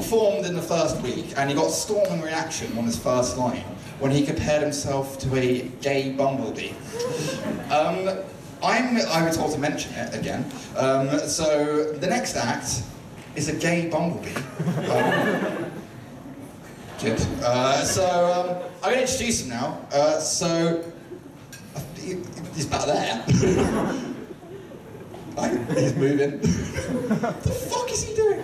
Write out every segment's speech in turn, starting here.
performed in the first week, and he got storming reaction on his first line when he compared himself to a gay bumblebee. I was told to mention it again. So the next act is a gay bumblebee. Good. I'm going to introduce him now. He's back there. He's moving. What the fuck is he doing?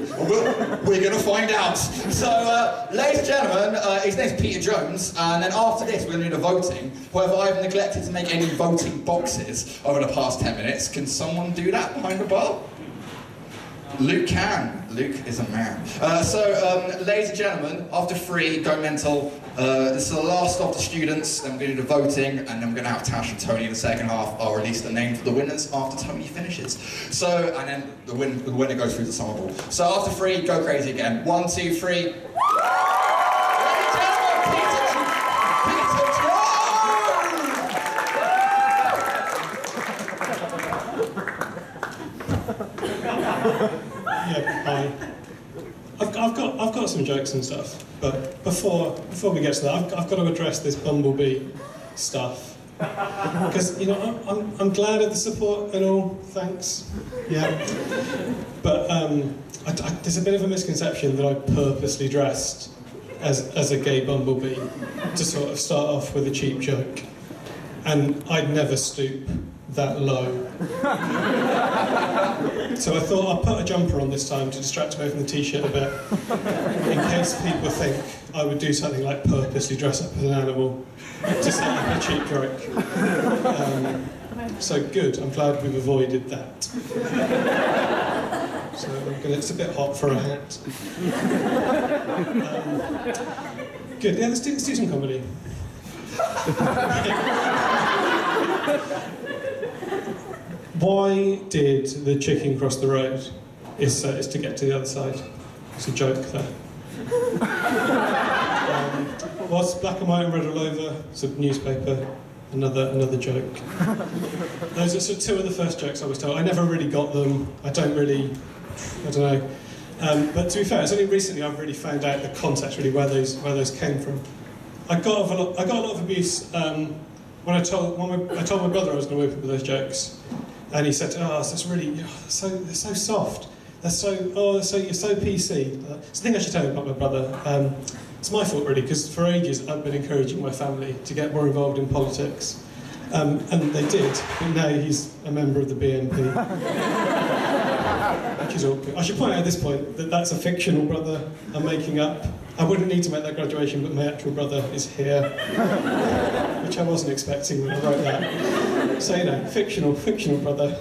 We're going to find out. So, ladies and gentlemen, his name's Peter Jones, and then after this we're going to do the voting. However, I've neglected to make any voting boxes over the past 10 minutes. Can someone do that behind the bar? Luke can. Luke is a man. Ladies and gentlemen, after 3, go mental. This is the last of the students, then we're going to do the voting, and then we're going to have Tash and Tony in the second half. I'll release the names of the winners after Tony finishes. And then the winner goes through the summer ball. So after 3, go crazy again. 1, 2, 3. Ladies and gentlemen, Peter Jones! Yeah, hi. I've got some jokes and stuff, but before we get to that, I've got to address this bumblebee stuff, because I'm glad of the support and all. Thanks. Yeah, but there's a bit of a misconception that I purposely dressed as a gay bumblebee to sort of start off with a cheap joke, and I'd never stoop that low. So I thought I'd put a jumper on this time to distract away from the t-shirt a bit, in case people think I would do something like purposely dress up as an animal to set up a cheap joke. So good, I'm glad we've avoided that. So it's a bit hot for a hat. Good, yeah, let's do some comedy. Why did the chicken cross the road? Is to get to the other side. It's a joke there. What's black and white and red all over? It's a newspaper. Another joke. Those are sort of 2 of the first jokes I was told. I never really got them. I don't know. But to be fair, it's only recently I've really found out the context, really where those came from. I got a lot of abuse when I told my brother I was going to whip up with those jokes. And he said, "Oh, it's really, they're so soft. You're so PC." It's the thing I should tell you about my brother. It's my fault really, because for ages I've been encouraging my family to get more involved in politics, and they did. But now he's a member of the BNP, which is awkward. I should point out at this point that that's a fictional brother I'm making up. I wouldn't need to make that graduation, but my actual brother is here, which I wasn't expecting when I wrote that. So, fictional brother.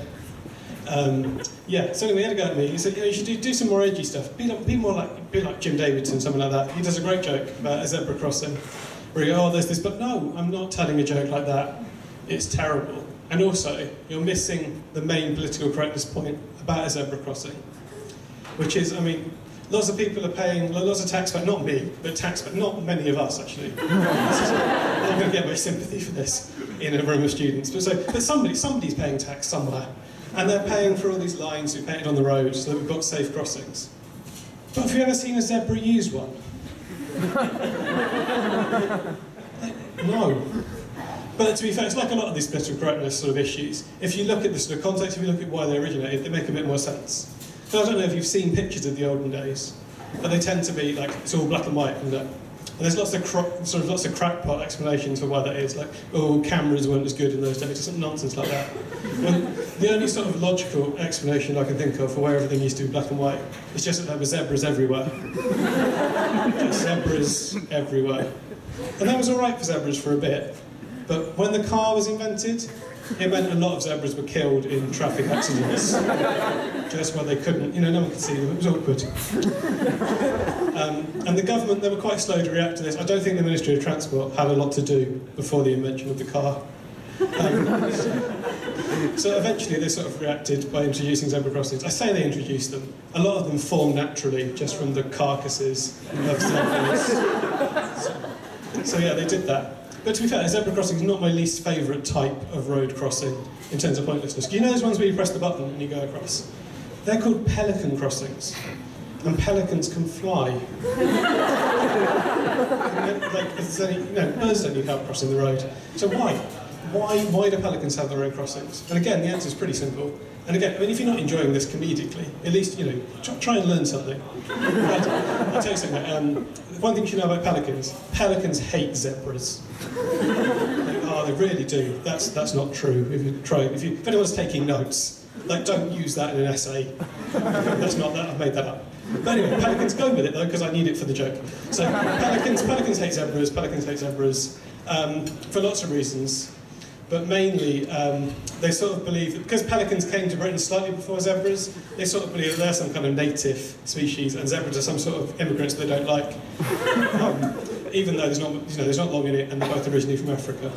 Yeah, so anyway, he had a go at me. He said, you should do some more edgy stuff. Be like Jim Davidson, something like that. He does a great joke about a zebra crossing, where you go, there's this, but no, I'm not telling a joke like that. It's terrible. And also, you're missing the main political correctness point about a zebra crossing, which is, lots of people are paying, lots of taxpayers, not me, but not many of us actually. I'm not going to get much sympathy for this in a room of students. But somebody's paying tax somewhere, and they're paying for all these lines we painted on the road so that we've got safe crossings. But have you ever seen a zebra use one? No. But to be fair, it's like a lot of these political correctness sort of issues. If you look at the sort of context, if you look at why they originated, they make a bit more sense. So I don't know if you've seen pictures of the olden days, but they tend to be like, it's all black and white, and there's lots of crackpot explanations for why that is, like, cameras weren't as good in those days, some nonsense like that. Well, the only sort of logical explanation I can think of for why everything used to be black and white is just that there were zebras everywhere. Just zebras everywhere. And that was all right for zebras for a bit, but when the car was invented, it meant a lot of zebras were killed in traffic accidents, just where they couldn't, no one could see them, it was awkward. And the government, they were quite slow to react to this. I don't think the Ministry of Transport had a lot to do before the invention of the car. So eventually they sort of reacted by introducing zebra crossings. I say they introduced them. A lot of them formed naturally just from the carcasses of zebras. So yeah, they did that. But to be fair, a zebra crossing is not my least favourite type of road crossing in terms of pointlessness. You know those ones where you press the button and you go across? They're called pelican crossings. and pelicans can fly. Like, birds don't need help crossing the road. So why? Why do pelicans have their own crossings? And again, the answer is pretty simple. And again, I mean, if you're not enjoying this comedically, at least, try and learn something. I'll tell you something. One thing you should know about pelicans: pelicans hate zebras. They really do. That's not true. If anyone's taking notes, don't use that in an essay. That's not that. I've made that up. But anyway, pelicans, go with it though, because I need it for the joke. So pelicans hate zebras. Pelicans hate zebras for lots of reasons. But mainly, they sort of believe that because pelicans came to Britain slightly before zebras, they sort of believe that they're some kind of native species, and zebras are some sort of immigrants they don't like. Even though there's not long in it, and they're both originally from Africa.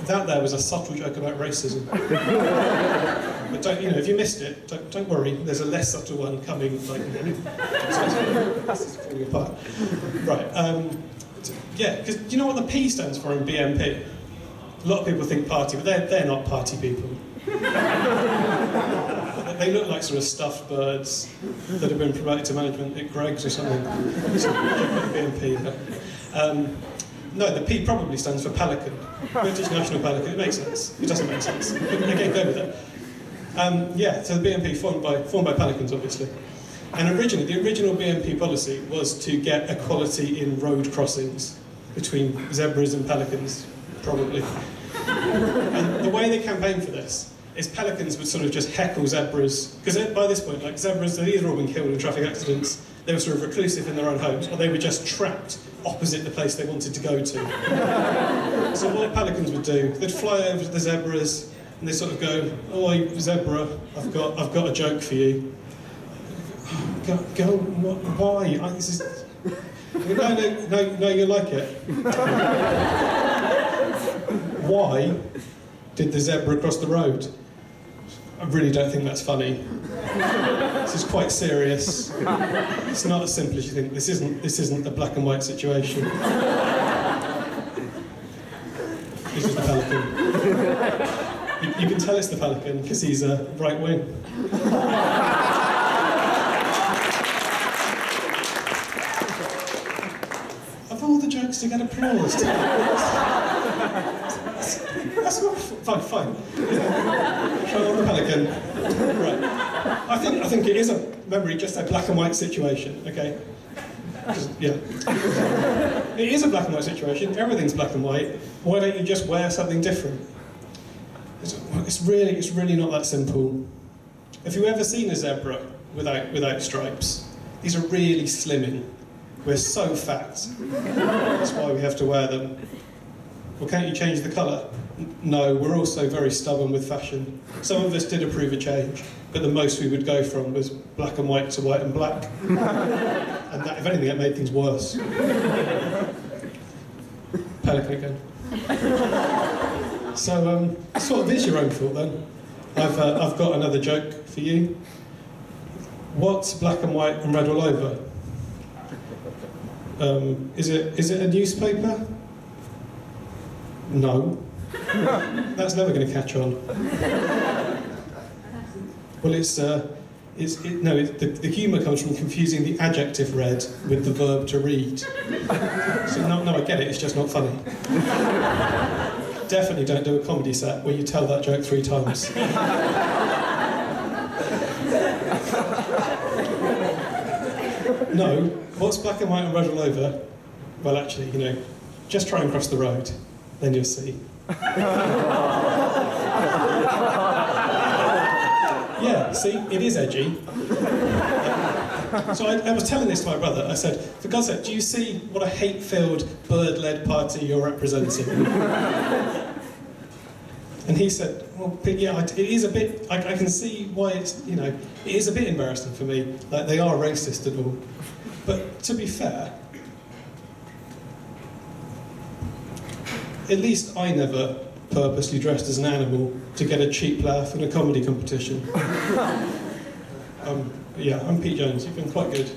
That there was a subtle joke about racism. But if you missed it, don't worry. There's a less subtle one coming. This is falling apart. Right. Yeah, because do you know what the P stands for in BNP? A lot of people think party, but they're not party people. They look like sort of stuffed birds that have been promoted to management at Greggs or something. BNP. No, the P probably stands for pelican. British National Pelican. It makes sense. It doesn't make sense. But again, go with it. So the BNP formed by pelicans, obviously. And the original BNP policy was to get equality in road crossings between zebras and pelicans. Probably. And the way they campaigned for this is pelicans would sort of just heckle zebras, because by this point, zebras had either all been killed in traffic accidents, they were sort of reclusive in their own homes, or they were just trapped opposite the place they wanted to go to. So what pelicans would do, they'd fly over to the zebras, and they sort of go, "Oi, zebra, I've got a joke for you." Go, why? No, you like it. Why did the zebra cross the road? I really don't think that's funny. This is quite serious. It's not as simple as you think. This isn't a black and white situation. This is the pelican. You can tell it's the pelican because he's a right wing. Of all the jokes to get applause. That's not fine. Show on the pelican. Right. I think it is just a black and white situation. Okay. Yeah. It is a black and white situation. Everything's black and white. Why don't you just wear something different? It's really not that simple. Have you ever seen a zebra without stripes? These are really slimming. We're so fat. That's why we have to wear them. Well, can't you change the colour? No, we're also very stubborn with fashion. Some of us did approve a change, but the most we would go from was black and white to white and black. And that, if anything, that made things worse. Pelican again. So, sort of is your own fault then. I've got another joke for you. What's black and white and red all over? Is it a newspaper? No. That's never going to catch on. Well, the humour comes from confusing the adjective red with the verb to read. So no, I get it. It's just not funny. Definitely don't do a comedy set where you tell that joke 3 times. No. What's black and white and red all over? Well, actually, just try and cross the road. Then you'll see. Yeah, see, it is edgy. So I was telling this to my brother. I said, for God's sake, do you see what a hate-filled, bird-led party you're representing? And he said, well, yeah, it is a bit, I can see why it's, it is a bit embarrassing for me. Like, they are racist and all. But to be fair, at least I never purposely dressed as an animal to get a cheap laugh in a comedy competition. Yeah, I'm Pete Jones. You've been quite good.